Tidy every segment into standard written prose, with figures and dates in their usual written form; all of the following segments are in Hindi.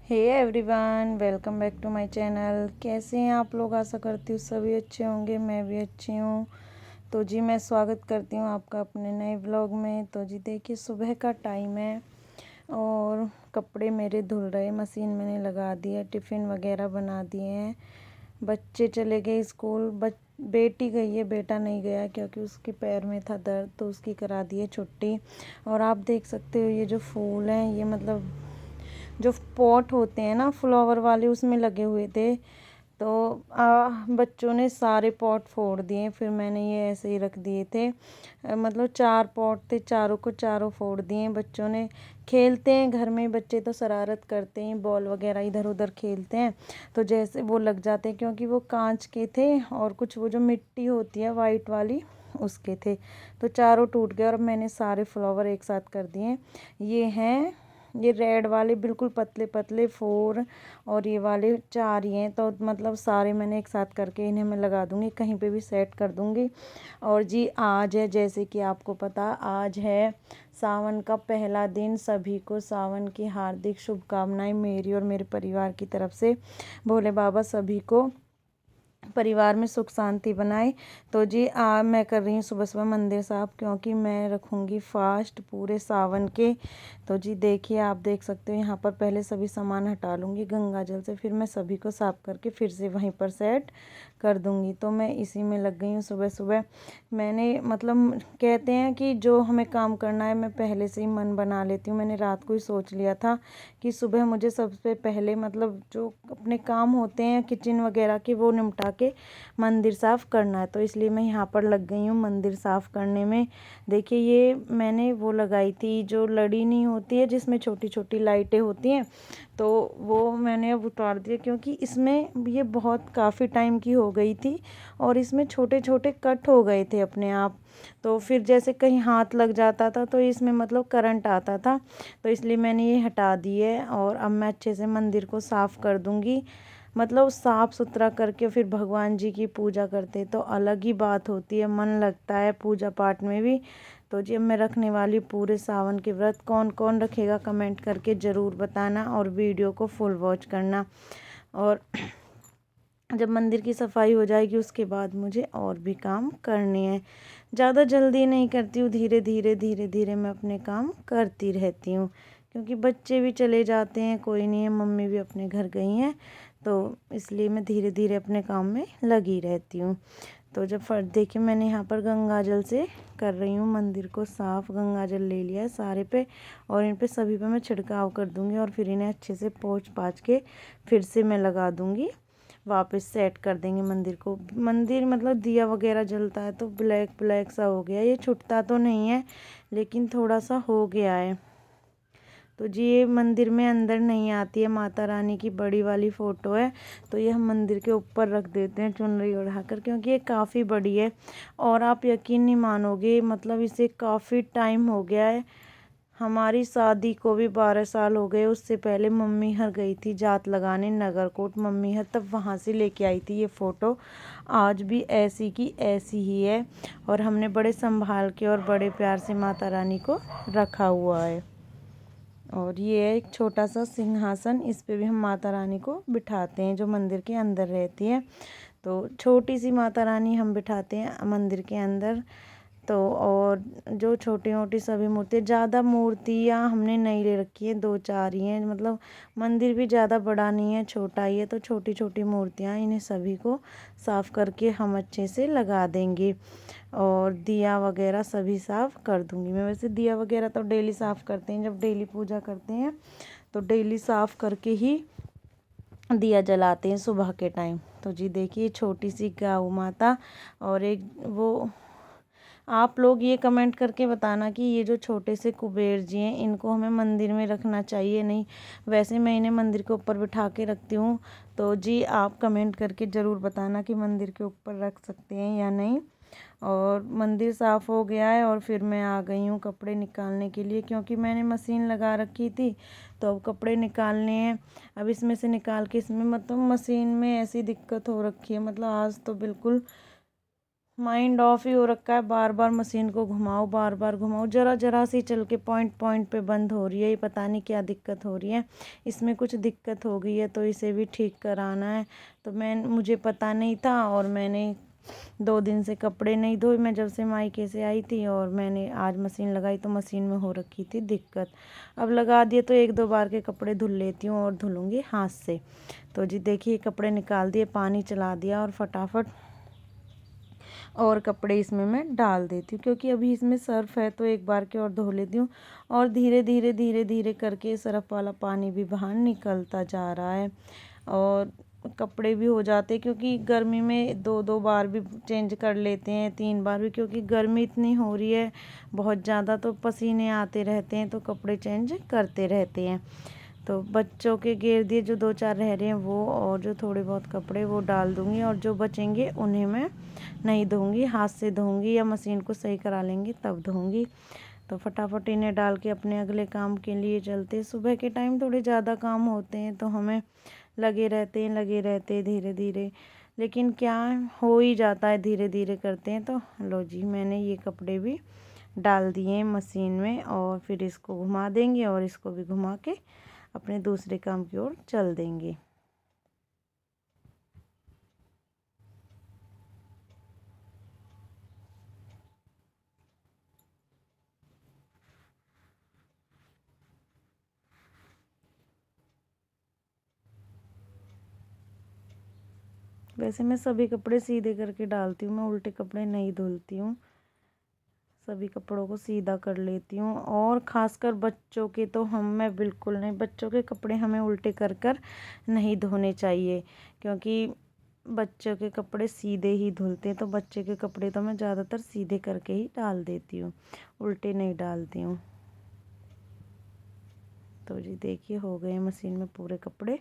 Hey everyone, welcome back to my channel. कैसे हैं आप लोग? आशा करती हूँ सभी अच्छे होंगे। मैं भी अच्छी हूँ। तो जी मैं स्वागत करती हूँ आपका अपने नए व्लॉग में। तो जी देखिए, सुबह का टाइम है और कपड़े मेरे धुल रहे, मशीन मैंने लगा दी है, टिफ़िन वगैरह बना दिए हैं। बच्चे चले गए स्कूल। बेटी गई है, बेटा नहीं गया क्योंकि उसके पैर में था दर्द, तो उसकी करा दी है छुट्टी। और आप देख सकते हो ये जो फूल हैं, ये मतलब जो पॉट होते हैं ना फ्लावर वाले, उसमें लगे हुए थे। तो बच्चों ने सारे पॉट फोड़ दिए। फिर मैंने ये ऐसे ही रख दिए थे। मतलब 4 पॉट थे, चारों को चारों फोड़ दिए बच्चों ने। खेलते हैं घर में बच्चे, तो शरारत करते हैं, बॉल वगैरह इधर उधर खेलते हैं, तो जैसे वो लग जाते हैं, क्योंकि वो कांच के थे और कुछ वो जो मिट्टी होती है वाइट वाली उसके थे। तो चारों टूट गए और मैंने सारे फ्लावर एक साथ कर दिए। ये रेड वाले बिल्कुल पतले पतले 4 और ये वाले 4 ही हैं। तो मतलब सारे मैंने एक साथ करके इन्हें मैं लगा दूंगी, कहीं पे भी सेट कर दूंगी। और जी आज है, जैसे कि आपको पता, आज है सावन का पहला दिन। सभी को सावन की हार्दिक शुभकामनाएं मेरी और मेरे परिवार की तरफ से। भोले बाबा सभी को परिवार में सुख शांति बनाए। तो जी मैं कर रही हूँ सुबह सुबह मंदिर साफ, क्योंकि मैं रखूँगी फास्ट पूरे सावन के। तो जी देखिए, आप देख सकते हो यहाँ पर पहले सभी सामान हटा लूँगी गंगा जल से, फिर मैं सभी को साफ करके फिर से वहीं पर सेट कर दूँगी। तो मैं इसी में लग गई हूँ सुबह सुबह। मैंने मतलब कहते हैं कि जो हमें काम करना है मैं पहले से ही मन बना लेती हूँ। मैंने रात को ही सोच लिया था कि सुबह मुझे सबसे पहले मतलब जो अपने काम होते हैं किचन वगैरह के, वो निपटा के मंदिर साफ़ करना है। तो इसलिए मैं यहाँ पर लग गई हूँ मंदिर साफ़ करने में। देखिए, ये मैंने वो लगाई थी जो लड़ी नहीं होती है, जिसमें छोटी छोटी लाइटें होती हैं, तो वो मैंने अब उतार दिया, क्योंकि इसमें ये बहुत काफ़ी टाइम की हो गई थी और इसमें छोटे छोटे कट हो गए थे अपने आप। तो फिर जैसे कहीं हाथ लग जाता था तो इसमें मतलब करंट आता था, तो इसलिए मैंने ये हटा दी है। और अब मैं अच्छे से मंदिर को साफ़ कर दूँगी। मतलब साफ़ सुथरा करके फिर भगवान जी की पूजा करते तो अलग ही बात होती है, मन लगता है पूजा पाठ में भी। तो जी अब मैं रखने वाली पूरे सावन के व्रत। कौन कौन रखेगा कमेंट करके ज़रूर बताना और वीडियो को फुल वॉच करना। और जब मंदिर की सफाई हो जाएगी उसके बाद मुझे और भी काम करने हैं। ज़्यादा जल्दी नहीं करती हूँ, धीरे धीरे धीरे धीरे मैं अपने काम करती रहती हूँ, क्योंकि बच्चे भी चले जाते हैं, कोई नहीं है, मम्मी भी अपने घर गई हैं, तो इसलिए मैं धीरे धीरे अपने काम में लगी रहती हूँ। तो जब फर्श देखिए, मैंने यहाँ पर गंगा जल से कर रही हूँ मंदिर को साफ़। गंगा जल ले लिया है सारे पे और इन पे सभी पे मैं छिड़काव कर दूँगी और फिर इन्हें अच्छे से पोंछ पाछ के फिर से मैं लगा दूँगी, वापस सेट कर देंगे मंदिर को। मंदिर मतलब दिया वगैरह जलता है तो ब्लैक ब्लैक सा हो गया, ये छूटता तो नहीं है लेकिन थोड़ा सा हो गया है। तो जी ये मंदिर में अंदर नहीं आती है, माता रानी की बड़ी वाली फ़ोटो है, तो ये हम मंदिर के ऊपर रख देते हैं चुनरी ओढ़ाकर, क्योंकि ये काफ़ी बड़ी है। और आप यकीन नहीं मानोगे, मतलब इसे काफ़ी टाइम हो गया है। हमारी शादी को भी 12 साल हो गए। उससे पहले मम्मी हर गई थी जात लगाने नगरकोट, मम्मी हर तब वहाँ से लेके आई थी ये फ़ोटो। आज भी ऐसी की ऐसी ही है और हमने बड़े संभाल के और बड़े प्यार से माता रानी को रखा हुआ है। और ये है एक छोटा सा सिंहासन, इस पे भी हम माता रानी को बिठाते हैं जो मंदिर के अंदर रहती है। तो छोटी सी माता रानी हम बिठाते हैं मंदिर के अंदर। तो और जो छोटी मोटी सभी मूर्ति, ज़्यादा मूर्तियाँ हमने नहीं ले रखी है, 2-4 ही हैं। मतलब मंदिर भी ज़्यादा बड़ा नहीं है, छोटा ही है, तो छोटी छोटी मूर्तियाँ, इन्हें सभी को साफ़ करके हम अच्छे से लगा देंगे। और दिया वगैरह सभी साफ़ कर दूँगी मैं। वैसे दिया वगैरह तो डेली साफ़ करते हैं, जब डेली पूजा करते हैं तो डेली साफ़ करके ही दिया जलाते हैं सुबह के टाइम। तो जी देखिए, छोटी सी गौ माता और एक वो, आप लोग ये कमेंट करके बताना कि ये जो छोटे से कुबेर जी हैं, इनको हमें मंदिर में रखना चाहिए नहीं। वैसे मैं इन्हें मंदिर के ऊपर बिठा के रखती हूँ, तो जी आप कमेंट करके ज़रूर बताना कि मंदिर के ऊपर रख सकते हैं या नहीं। और मंदिर साफ़ हो गया है और फिर मैं आ गई हूँ कपड़े निकालने के लिए, क्योंकि मैंने मशीन लगा रखी थी, तो अब कपड़े निकालने हैं। अब इसमें से निकाल के, इसमें मतलब मशीन में ऐसी दिक्कत हो रखी है, मतलब आज तो बिल्कुल माइंड ऑफ ही हो रखा है, बार बार मशीन को घुमाओ, बार बार घुमाओ, ज़रा ज़रा सी चल के पॉइंट पॉइंट पे बंद हो रही है। ये पता नहीं क्या दिक्कत हो रही है, इसमें कुछ दिक्कत हो गई है तो इसे भी ठीक कराना है। तो मुझे पता नहीं था और मैंने 2 दिन से कपड़े नहीं धोए। मैं जब से मायके से आई थी और मैंने आज मशीन लगाई तो मशीन में हो रखी थी दिक्कत। अब लगा दिए तो 1-2 बार के कपड़े धुल लेती हूँ और धुलूँगी हाथ से। तो जी देखिए कपड़े निकाल दिए, पानी चला दिया और फटाफट और कपड़े इसमें मैं डाल देती हूँ, क्योंकि अभी इसमें सर्फ़ है तो एक बार के और धो लेती हूँ। और धीरे धीरे धीरे धीरे करके सर्फ़ वाला पानी भी बाहर निकलता जा रहा है और कपड़े भी हो जाते, क्योंकि गर्मी में 2-2 बार भी चेंज कर लेते हैं, 3 बार भी, क्योंकि गर्मी इतनी हो रही है बहुत ज़्यादा, तो पसीने आते रहते हैं तो कपड़े चेंज करते रहते हैं। तो बच्चों के घेर दिए जो 2-4 रह रहे हैं वो, और जो थोड़े बहुत कपड़े वो डाल दूँगी, और जो बचेंगे उन्हें मैं नहीं धोऊँगी, हाथ से धोऊँगी या मशीन को सही करा लेंगे तब धोऊँगी। तो फटाफट इन्हें डाल के अपने अगले काम के लिए चलते। सुबह के टाइम थोड़े ज़्यादा काम होते हैं तो हमें लगे रहते धीरे धीरे, लेकिन क्या हो ही जाता है, धीरे धीरे करते हैं। तो लो जी मैंने ये कपड़े भी डाल दिए मशीन में और फिर इसको घुमा देंगे और इसको भी घुमा के अपने दूसरे काम की ओर चल देंगे। वैसे मैं सभी कपड़े सीधे करके डालती हूँ, मैं उल्टे कपड़े नहीं धुलती हूँ, सभी कपड़ों को सीधा कर लेती हूँ। और ख़ासकर बच्चों के तो मैं बिल्कुल नहीं, बच्चों के कपड़े हमें उल्टे कर कर नहीं धोने चाहिए, क्योंकि बच्चों के कपड़े सीधे ही धुलते हैं। तो बच्चे के कपड़े तो मैं ज़्यादातर सीधे करके ही डाल देती हूँ, उल्टे नहीं डालती हूँ। तो जी देखिए हो गए मशीन में पूरे कपड़े।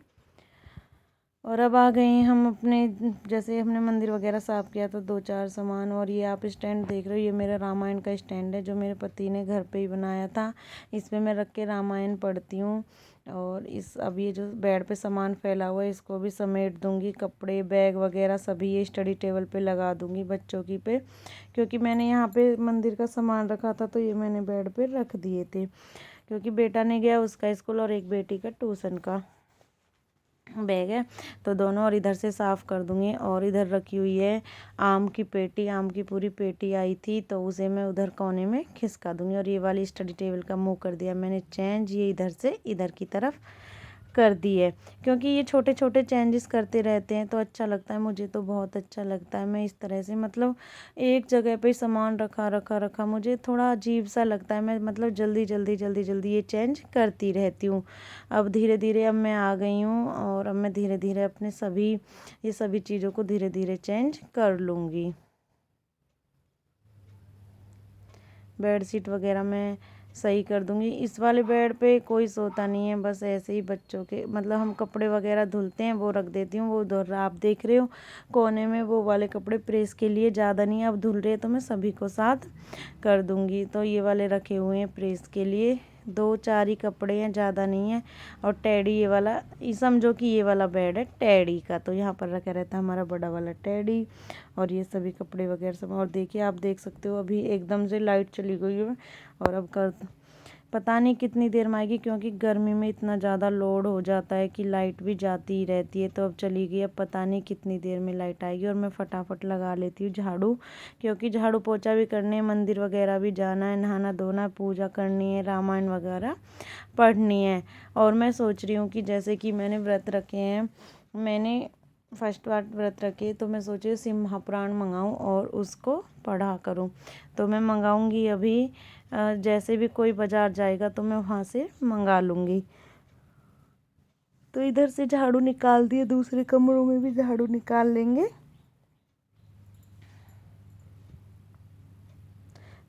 और अब आ गए हैं हम अपने, जैसे हमने मंदिर वगैरह साफ़ किया तो 2-4 सामान। और ये आप स्टैंड देख रहे हो, ये मेरा रामायण का स्टैंड है जो मेरे पति ने घर पे ही बनाया था। इस पे मैं रख के रामायण पढ़ती हूँ। और अब ये जो बेड पे सामान फैला हुआ है इसको भी समेट दूँगी, कपड़े बैग वगैरह सभी ये स्टडी टेबल पे लगा दूँगी बच्चों की पे, क्योंकि मैंने यहाँ पे मंदिर का सामान रखा था तो ये मैंने बेड पे रख दिए थे, क्योंकि बेटा नहीं गया उसका स्कूल और एक बेटी का ट्यूशन का बैग है तो दोनों। और इधर से साफ़ कर दूँगी। और इधर रखी हुई है आम की पेटी, आम की पूरी पेटी आई थी तो उसे मैं उधर कोने में खिसका दूँगी। और ये वाली स्टडी टेबल का मुँह कर दिया मैंने चेंज, ये इधर से इधर की तरफ कर दी है, क्योंकि ये छोटे छोटे चेंजेस करते रहते हैं तो अच्छा लगता है, मुझे तो बहुत अच्छा लगता है। मैं इस तरह से मतलब एक जगह पे सामान रखा रखा रखा मुझे थोड़ा अजीब सा लगता है, मैं मतलब जल्दी जल्दी जल्दी जल्दी ये चेंज करती रहती हूँ। अब धीरे धीरे अब मैं आ गई हूँ और अब मैं धीरे धीरे अपने ये सभी चीज़ों को धीरे धीरे चेंज कर लूँगी। बेड शीट वगैरह मैं सही कर दूँगी। इस वाले बेड पे कोई सोता नहीं है, बस ऐसे ही बच्चों के मतलब हम कपड़े वगैरह धुलते हैं वो रख देती हूँ। वो उधर आप देख रहे हो कोने में वो वाले कपड़े प्रेस के लिए, ज़्यादा नहीं अब धुल रहे तो मैं सभी को साथ कर दूँगी। तो ये वाले रखे हुए हैं प्रेस के लिए, 2-4 ही कपड़े हैं, ज़्यादा नहीं है। और टेडी ये वाला, ये समझो कि ये वाला बेड है टेडी का, तो यहाँ पर रखा रहता है हमारा बड़ा वाला टेडी। और ये सभी कपड़े वगैरह सब। और देखिए आप देख सकते हो अभी एकदम से लाइट चली गई है और अब पता नहीं कितनी देर में आएगी, क्योंकि गर्मी में इतना ज़्यादा लोड हो जाता है कि लाइट भी जाती ही रहती है। तो अब चली गई, अब पता नहीं कितनी देर में लाइट आएगी। और मैं फटाफट लगा लेती हूँ झाड़ू, क्योंकि झाड़ू पोछा भी करने, मंदिर वगैरह भी जाना है, नहाना धोना, पूजा करनी है, रामायण वगैरह पढ़नी है। और मैं सोच रही हूँ कि जैसे कि मैंने व्रत रखे हैं, मैंने फर्स्ट बार व्रत रखे तो मैं सोची शिव महापुराण मंगाऊँ और उसको पढ़ा करूँ। तो मैं मंगाऊँगी अभी, जैसे भी कोई बाज़ार जाएगा तो मैं वहाँ से मंगा लूँगी। तो इधर से झाड़ू निकाल दिए, दूसरे कमरों में भी झाड़ू निकाल लेंगे।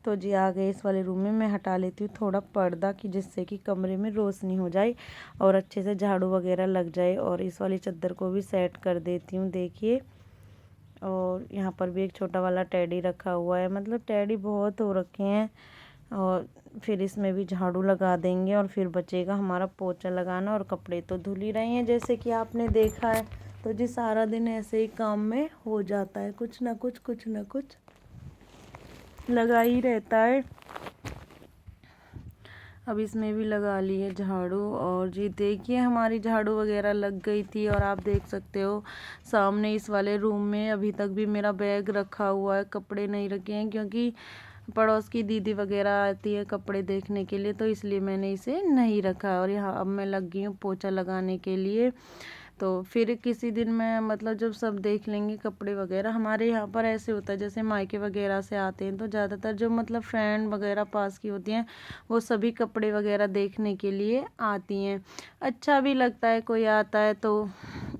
तो जी आ गए इस वाले रूम में, मैं हटा लेती हूँ थोड़ा पर्दा कि जिससे कि कमरे में रोशनी हो जाए और अच्छे से झाड़ू वगैरह लग जाए। और इस वाली चादर को भी सेट कर देती हूँ देखिए। और यहाँ पर भी एक छोटा वाला टेडी रखा हुआ है, मतलब टेडी बहुत हो रखे हैं। और फिर इसमें भी झाड़ू लगा देंगे और फिर बचेगा हमारा पोछा लगाना। और कपड़े तो धुल ही रहे हैं जैसे कि आपने देखा है। तो जी सारा दिन ऐसे ही काम में हो जाता है, कुछ ना कुछ कुछ ना कुछ लगा ही रहता है। अब इसमें भी लगा ली है झाड़ू। और जी देखिए हमारी झाड़ू वगैरह लग गई थी। और आप देख सकते हो सामने इस वाले रूम में अभी तक भी मेरा बैग रखा हुआ है, कपड़े नहीं रखे हैं, क्योंकि पड़ोस की दीदी वगैरह आती है कपड़े देखने के लिए, तो इसलिए मैंने इसे नहीं रखा। और यहाँ अब मैं लग गई हूँ पोछा लगाने के लिए। तो फिर किसी दिन मैं मतलब जब सब देख लेंगे कपड़े वगैरह, हमारे यहाँ पर ऐसे होता है जैसे मायके वगैरह से आते हैं तो ज़्यादातर जो मतलब फ्रेंड वगैरह पास की होती हैं वो सभी कपड़े वगैरह देखने के लिए आती हैं। अच्छा भी लगता है कोई आता है तो,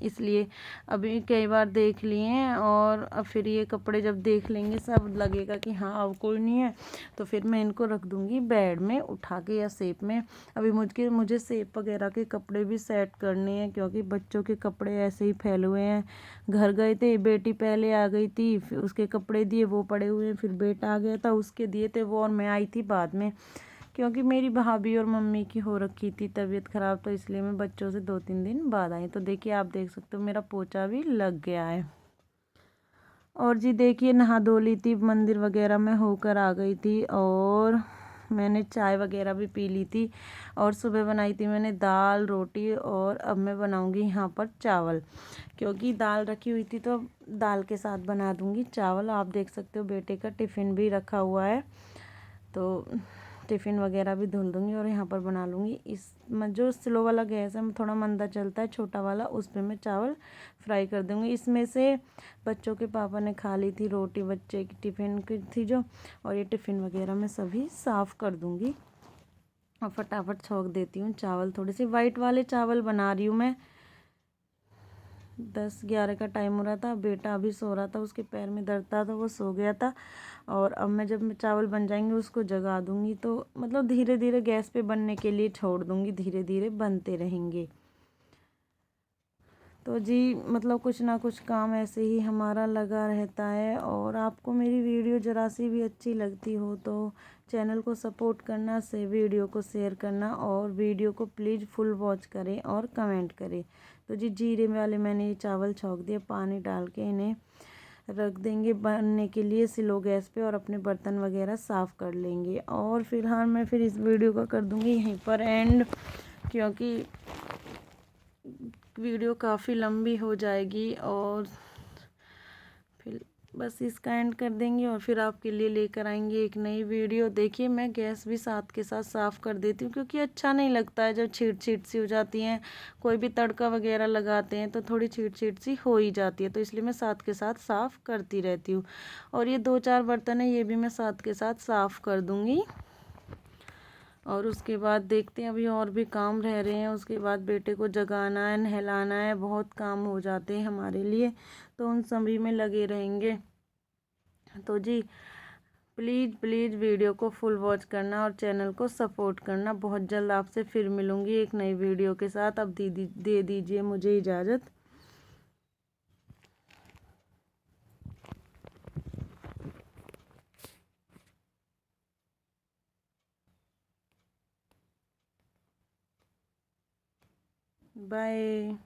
इसलिए अभी कई बार देख लिए हैं। और अब फिर ये कपड़े जब देख लेंगे सब लगेगा कि हाँ अब कोई नहीं है, तो फिर मैं इनको रख दूँगी बेड में उठा के या सेप में। अभी मुझे सेप वगैरह के कपड़े भी सेट करने हैं, क्योंकि बच्चों के कपड़े ऐसे ही फैले हुए हैं। घर गए थे, बेटी पहले आ गई थी, फिर उसके कपड़े दिए वो पड़े हुए हैं, फिर बेटा आ गया था उसके दिए थे वो, और मैं आई थी बाद में, क्योंकि मेरी भाभी और मम्मी की हो रखी थी तबीयत ख़राब, तो इसलिए मैं बच्चों से 2-3 दिन बाद आई। तो देखिए आप देख सकते हो मेरा पोछा भी लग गया है। और जी देखिए नहा धो ली थी, मंदिर वगैरह में होकर आ गई थी, और मैंने चाय वगैरह भी पी ली थी। और सुबह बनाई थी मैंने दाल रोटी, और अब मैं बनाऊंगी यहाँ पर चावल, क्योंकि दाल रखी हुई थी तो दाल के साथ बना दूंगी चावल। आप देख सकते हो बेटे का टिफ़िन भी रखा हुआ है, तो टिफ़िन वगैरह भी धुल दूँगी और यहाँ पर बना लूँगी। इस जो स्लो वाला गैस है थोड़ा मंदा चलता है छोटा वाला, उस पर मैं चावल फ्राई कर दूँगी। इसमें से बच्चों के पापा ने खा ली थी रोटी, बच्चे की टिफ़िन की थी जो, और ये टिफ़िन वगैरह मैं सभी साफ़ कर दूँगी और फटाफट छौंक देती हूँ। चावल थोड़े से वाइट वाले चावल बना रही हूँ मैं। 10-11 का टाइम हो रहा था, बेटा अभी सो रहा था, उसके पैर में दर्द था तो वो सो गया था। और अब मैं जब चावल बन जाएंगे उसको जगा दूंगी, तो मतलब धीरे धीरे गैस पे बनने के लिए छोड़ दूंगी, धीरे धीरे बनते रहेंगे। तो जी मतलब कुछ ना कुछ काम ऐसे ही हमारा लगा रहता है। और आपको मेरी वीडियो ज़रा सी भी अच्छी लगती हो तो चैनल को सपोर्ट करना, से वीडियो को शेयर करना, और वीडियो को प्लीज़ फुल वॉच करें और कमेंट करें। तो जी जीरे वाले मैंने ये चावल छौंक दिए, पानी डाल के इन्हें रख देंगे बनने के लिए स्लो गैस पे, और अपने बर्तन वगैरह साफ़ कर लेंगे। और फिलहाल मैं फिर इस वीडियो का कर दूँगी यहीं पर एंड, क्योंकि वीडियो काफ़ी लंबी हो जाएगी। और फिर बस इसका एंड कर देंगे और फिर आपके लिए लेकर आएंगे एक नई वीडियो। देखिए मैं गैस भी साथ के साथ साफ़ कर देती हूँ, क्योंकि अच्छा नहीं लगता है जब छीट छीट सी हो जाती हैं। कोई भी तड़का वगैरह लगाते हैं तो थोड़ी छीट छीट सी हो ही जाती है, तो इसलिए मैं साथ के साथ साफ़ करती रहती हूँ। और ये 2-4 बर्तन है ये भी मैं साथ के साथ साफ़ कर दूँगी। और उसके बाद देखते हैं, अभी और भी काम रह रहे हैं। उसके बाद बेटे को जगाना है, नहलाना है, बहुत काम हो जाते हैं हमारे लिए, तो उन सभी में लगे रहेंगे। तो जी प्लीज़ प्लीज़ वीडियो को फुल वॉच करना और चैनल को सपोर्ट करना। बहुत जल्द आपसे फिर मिलूँगी एक नई वीडियो के साथ। अब दे दीजिए मुझे इजाज़त। बाय।